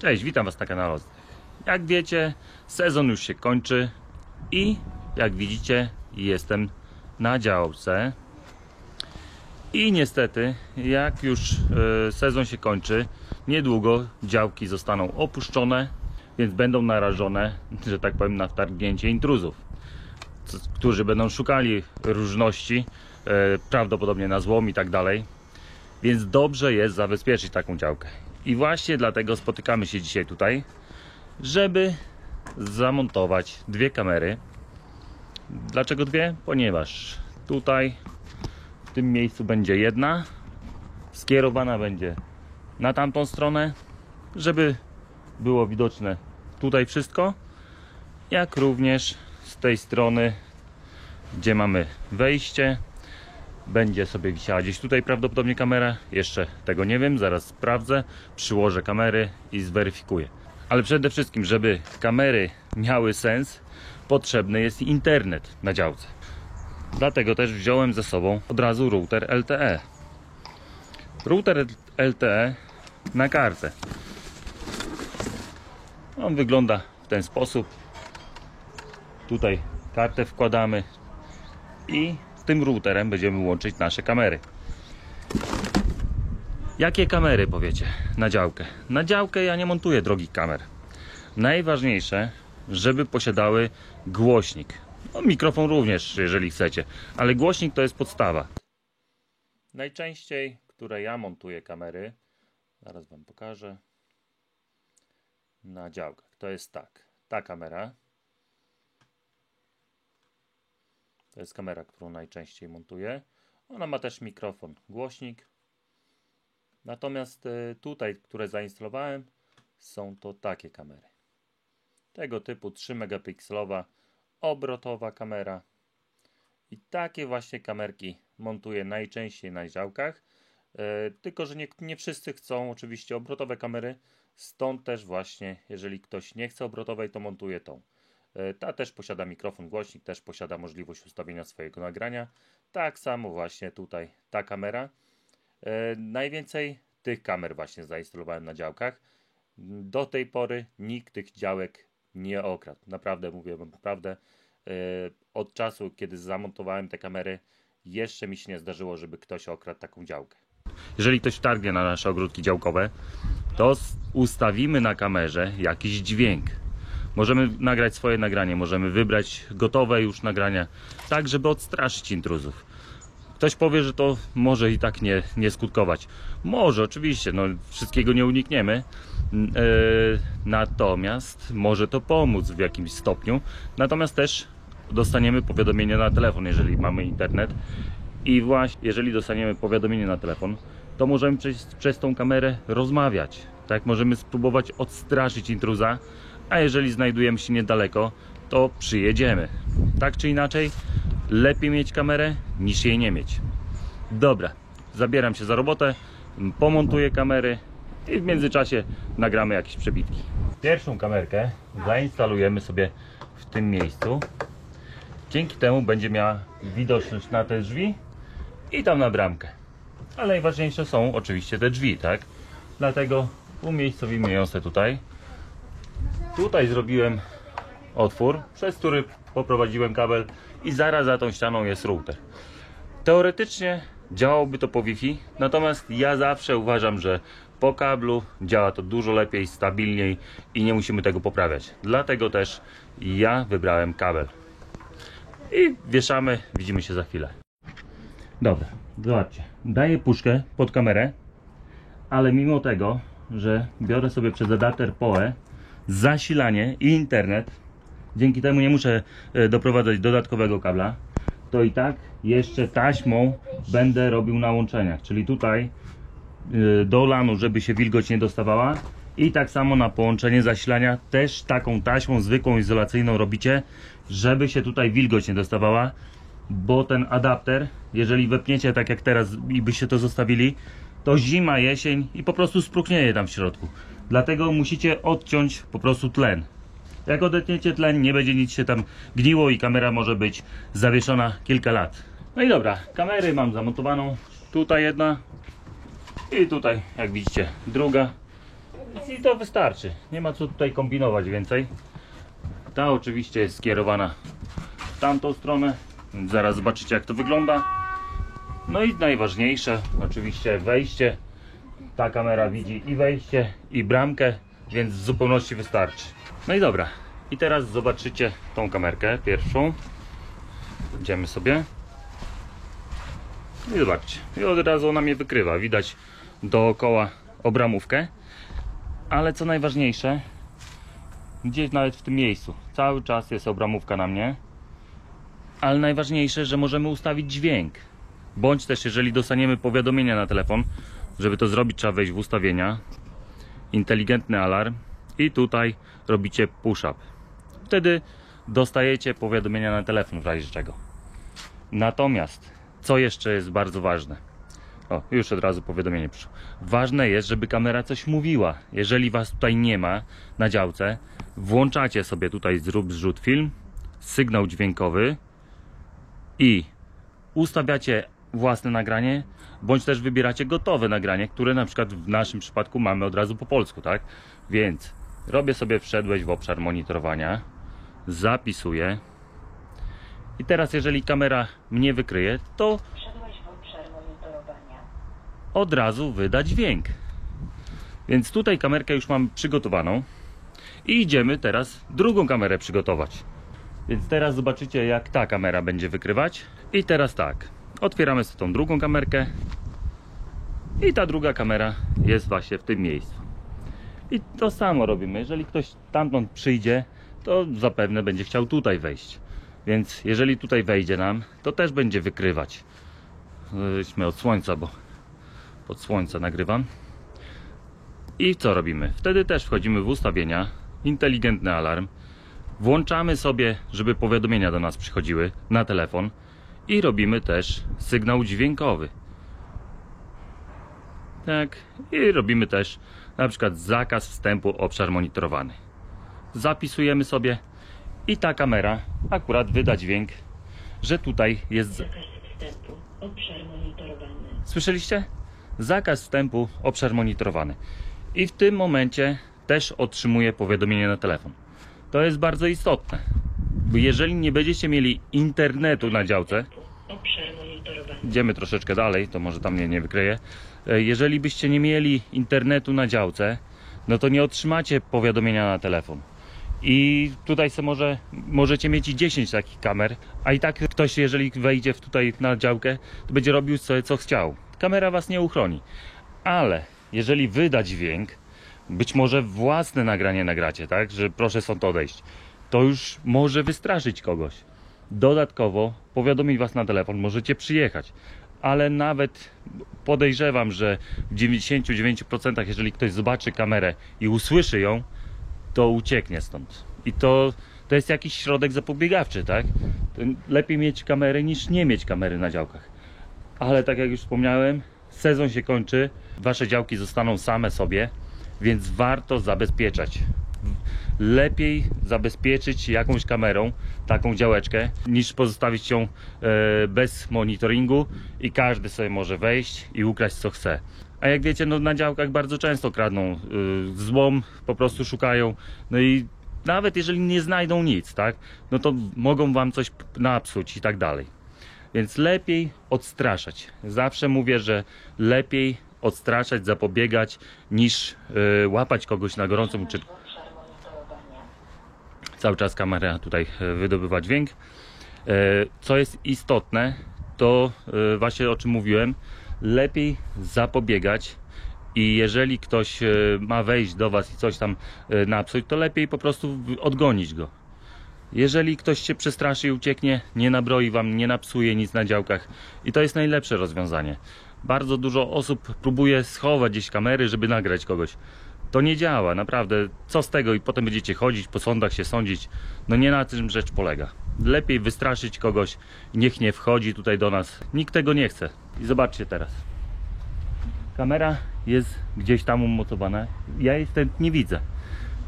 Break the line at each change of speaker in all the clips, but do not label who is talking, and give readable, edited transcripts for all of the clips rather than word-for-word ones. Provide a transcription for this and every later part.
Cześć, witam Was na kanale. Jak wiecie, sezon już się kończy i jak widzicie, jestem na działce. I niestety, jak już sezon się kończy, niedługo działki zostaną opuszczone, więc będą narażone, że tak powiem, na wtargnięcie intruzów, którzy będą szukali różności, prawdopodobnie na złom i tak dalej. Więc dobrze jest zabezpieczyć taką działkę. I właśnie dlatego spotykamy się dzisiaj tutaj, żeby zamontować dwie kamery. Dlaczego dwie? Ponieważ tutaj w tym miejscu będzie jedna, skierowana będzie na tamtą stronę, żeby było widoczne tutaj wszystko, jak również z tej strony, gdzie mamy wejście, będzie sobie wisiała gdzieś tutaj prawdopodobnie kamera. Jeszcze tego nie wiem, zaraz sprawdzę, przyłożę kamery i zweryfikuję. Ale przede wszystkim, żeby kamery miały sens, potrzebny jest internet na działce. Dlatego też wziąłem ze sobą od razu router LTE. Router LTE na kartę. On wygląda w ten sposób. Tutaj kartę wkładamy i tym routerem będziemy łączyć nasze kamery. Jakie kamery, powiecie, na działkę? Na działkę ja nie montuję drogich kamer. Najważniejsze, żeby posiadały głośnik. No, mikrofon również, jeżeli chcecie, ale głośnik to jest podstawa. Najczęściej, które ja montuję kamery, zaraz Wam pokażę, na działkach. To jest tak, ta kamera. To jest kamera, którą najczęściej montuję. Ona ma też mikrofon, głośnik. Natomiast tutaj, które zainstalowałem, są to takie kamery. Tego typu 3 megapikselowa obrotowa kamera. I takie właśnie kamerki montuję najczęściej na działkach. Tylko że nie wszyscy chcą oczywiście obrotowe kamery. Stąd też właśnie, jeżeli ktoś nie chce obrotowej, to montuje tą. Ta też posiada mikrofon, głośnik, też posiada możliwość ustawienia swojego nagrania. Tak samo właśnie tutaj ta kamera. Najwięcej tych kamer właśnie zainstalowałem na działkach. Do tej pory nikt tych działek nie okradł. Naprawdę, mówię Wam prawdę. Od czasu, kiedy zamontowałem te kamery, jeszcze mi się nie zdarzyło, żeby ktoś okradł taką działkę. Jeżeli ktoś wtargnie na nasze ogródki działkowe, to ustawimy na kamerze jakiś dźwięk. Możemy nagrać swoje nagranie, możemy wybrać gotowe już nagrania, tak żeby odstraszyć intruzów. Ktoś powie, że to może i tak nie skutkować. Może, oczywiście, no, wszystkiego nie unikniemy, natomiast może to pomóc w jakimś stopniu. Natomiast też dostaniemy powiadomienie na telefon, jeżeli mamy internet. I właśnie, jeżeli dostaniemy powiadomienie na telefon, to możemy przez tą kamerę rozmawiać. Tak, możemy spróbować odstraszyć intruza. A jeżeli znajdujemy się niedaleko, to przyjedziemy. Tak czy inaczej, lepiej mieć kamerę niż jej nie mieć. Dobra, zabieram się za robotę, pomontuję kamery i w międzyczasie nagramy jakieś przebitki. Pierwszą kamerkę zainstalujemy sobie w tym miejscu. Dzięki temu będzie miała widoczność na te drzwi i tam na bramkę. Ale najważniejsze są oczywiście te drzwi, tak? Dlatego umiejscowimy ją sobie tutaj. Tutaj zrobiłem otwór, przez który poprowadziłem kabel i zaraz za tą ścianą jest router. Teoretycznie działałoby to po Wi-Fi, natomiast ja zawsze uważam, że po kablu działa to dużo lepiej, stabilniej i nie musimy tego poprawiać. Dlatego też ja wybrałem kabel. I wieszamy, widzimy się za chwilę. Dobra, zobaczcie, daję puszkę pod kamerę, ale mimo tego, że biorę sobie przez adapter PoE zasilanie i internet, dzięki temu nie muszę doprowadzać dodatkowego kabla, to i tak jeszcze taśmą będę robił na łączeniach, czyli tutaj do LAN-u, żeby się wilgoć nie dostawała, i tak samo na połączenie zasilania też taką taśmą zwykłą izolacyjną robicie, żeby się tutaj wilgoć nie dostawała, bo ten adapter, jeżeli wepniecie tak jak teraz i byście to zostawili, to zima, jesień i po prostu spróchnieje tam w środku. Dlatego musicie odciąć po prostu tlen. Jak odetniecie tlen, nie będzie nic się tam gniło i kamera może być zawieszona kilka lat. No i dobra, kamery mam zamontowaną. Tutaj jedna i tutaj, jak widzicie, druga. I to wystarczy. Nie ma co tutaj kombinować więcej. Ta oczywiście jest skierowana w tamtą stronę. Zaraz zobaczycie, jak to wygląda. No i najważniejsze, oczywiście wejście. Ta kamera widzi i wejście, i bramkę, więc w zupełności wystarczy. No i dobra. I teraz zobaczycie tą kamerkę pierwszą. Idziemy sobie. I zobaczcie. I od razu ona mnie wykrywa. Widać dookoła obramówkę. Ale co najważniejsze, gdzieś nawet w tym miejscu cały czas jest obramówka na mnie. Ale najważniejsze, że możemy ustawić dźwięk. Bądź też, jeżeli dostaniemy powiadomienia na telefon, żeby to zrobić, trzeba wejść w ustawienia, inteligentny alarm i tutaj robicie push-up. Wtedy dostajecie powiadomienia na telefon w razie czego. Natomiast, co jeszcze jest bardzo ważne? O, już od razu powiadomienie przyszło. Ważne jest, żeby kamera coś mówiła. Jeżeli was tutaj nie ma na działce, włączacie sobie tutaj zrób zrzut film, sygnał dźwiękowy i ustawiacie własne nagranie, bądź też wybieracie gotowe nagranie, które na przykład w naszym przypadku mamy od razu po polsku, tak? Więc robię sobie, wszedłeś w obszar monitorowania, zapisuję i teraz jeżeli kamera mnie wykryje, to
Wszedłeś w obszar monitorowania.
od razu wyda dźwięk. Więc tutaj kamerkę już mam przygotowaną i idziemy teraz drugą kamerę przygotować. Więc teraz zobaczycie, jak ta kamera będzie wykrywać. I teraz tak, otwieramy sobie tą drugą kamerkę i ta druga kamera jest właśnie w tym miejscu. I to samo robimy. Jeżeli ktoś tamtąd przyjdzie, to zapewne będzie chciał tutaj wejść. Więc jeżeli tutaj wejdzie nam, to też będzie wykrywać. Weźmy od słońca, bo pod słońce nagrywam. I co robimy? Wtedy też wchodzimy w ustawienia, inteligentny alarm. Włączamy sobie, żeby powiadomienia do nas przychodziły na telefon i robimy też sygnał dźwiękowy. Tak, i robimy też na przykład zakaz wstępu obszar monitorowany. Zapisujemy sobie i ta kamera akurat wyda dźwięk, że tutaj jest...
Zakaz wstępu. Obszar monitorowany.
Słyszeliście? Zakaz wstępu, obszar monitorowany. I w tym momencie też otrzymuję powiadomienie na telefon. To jest bardzo istotne. Bo jeżeli nie będziecie mieli internetu na działce,
Obszar monitorowany.
idziemy troszeczkę dalej, to może tam mnie nie wykryje. Jeżeli byście nie mieli internetu na działce, no to nie otrzymacie powiadomienia na telefon. I tutaj możecie mieć i 10 takich kamer, a i tak ktoś, jeżeli wejdzie tutaj na działkę, to będzie robił sobie co chciał. Kamera was nie uchroni. Ale jeżeli wyda dźwięk, być może własne nagranie nagracie, tak, że proszę stąd odejść, to już może wystraszyć kogoś. Dodatkowo powiadomić was na telefon, możecie przyjechać. Ale nawet podejrzewam, że w 99% jeżeli ktoś zobaczy kamerę i usłyszy ją, to ucieknie stąd. I to jest jakiś środek zapobiegawczy, tak? Lepiej mieć kamery niż nie mieć kamery na działkach. Ale tak jak już wspomniałem, sezon się kończy, wasze działki zostaną same sobie, więc warto zabezpieczać. Lepiej zabezpieczyć jakąś kamerą taką działeczkę, niż pozostawić ją bez monitoringu i każdy sobie może wejść i ukraść co chce. A jak wiecie, no na działkach bardzo często kradną złom, po prostu szukają, no i nawet jeżeli nie znajdą nic, tak, no to mogą wam coś napsuć i tak dalej. Więc lepiej odstraszać. Zawsze mówię, że lepiej odstraszać, zapobiegać, niż łapać kogoś na gorącym uczynku.
Obszar monitorowania.
Cały czas kamera tutaj wydobywa dźwięk. Co jest istotne, to właśnie o czym mówiłem, lepiej zapobiegać i jeżeli ktoś ma wejść do was i coś tam napsuć, to lepiej po prostu odgonić go. Jeżeli ktoś się przestraszy i ucieknie, nie nabroi wam, nie napsuje nic na działkach i to jest najlepsze rozwiązanie. Bardzo dużo osób próbuje schować gdzieś kamery, żeby nagrać kogoś. To nie działa, naprawdę. Co z tego? I potem będziecie chodzić po sądach, się sądzić. No nie na tym rzecz polega. Lepiej wystraszyć kogoś, niech nie wchodzi tutaj do nas. Nikt tego nie chce. I zobaczcie teraz. Kamera jest gdzieś tam umocowana. Ja jej stąd nie widzę.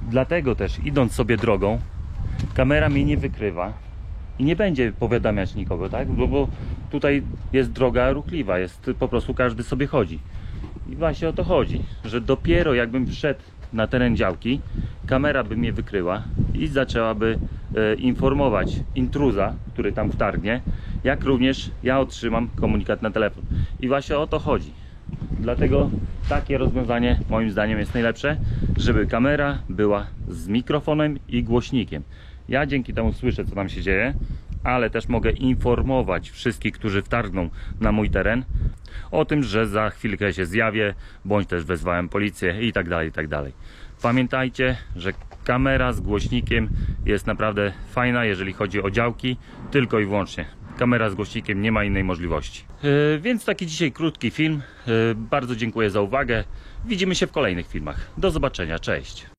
Dlatego też, idąc sobie drogą, kamera mnie nie wykrywa i nie będzie powiadamiać nikogo, tak? Bo tutaj jest droga ruchliwa, jest po prostu każdy sobie chodzi. I właśnie o to chodzi, że dopiero jakbym wszedł na teren działki, kamera by mnie wykryła i zaczęłaby informować intruza, który tam wtargnie, jak również ja otrzymam komunikat na telefon. I właśnie o to chodzi. Dlatego takie rozwiązanie moim zdaniem jest najlepsze, żeby kamera była z mikrofonem i głośnikiem. Ja dzięki temu słyszę, co tam się dzieje, ale też mogę informować wszystkich, którzy wtargną na mój teren, o tym, że za chwilkę się zjawię, bądź też wezwałem policję i tak dalej, i tak dalej. Pamiętajcie, że kamera z głośnikiem jest naprawdę fajna, jeżeli chodzi o działki, tylko i wyłącznie. Kamera z głośnikiem, nie ma innej możliwości. Więc taki dzisiaj krótki film. Bardzo dziękuję za uwagę. Widzimy się w kolejnych filmach. Do zobaczenia, cześć.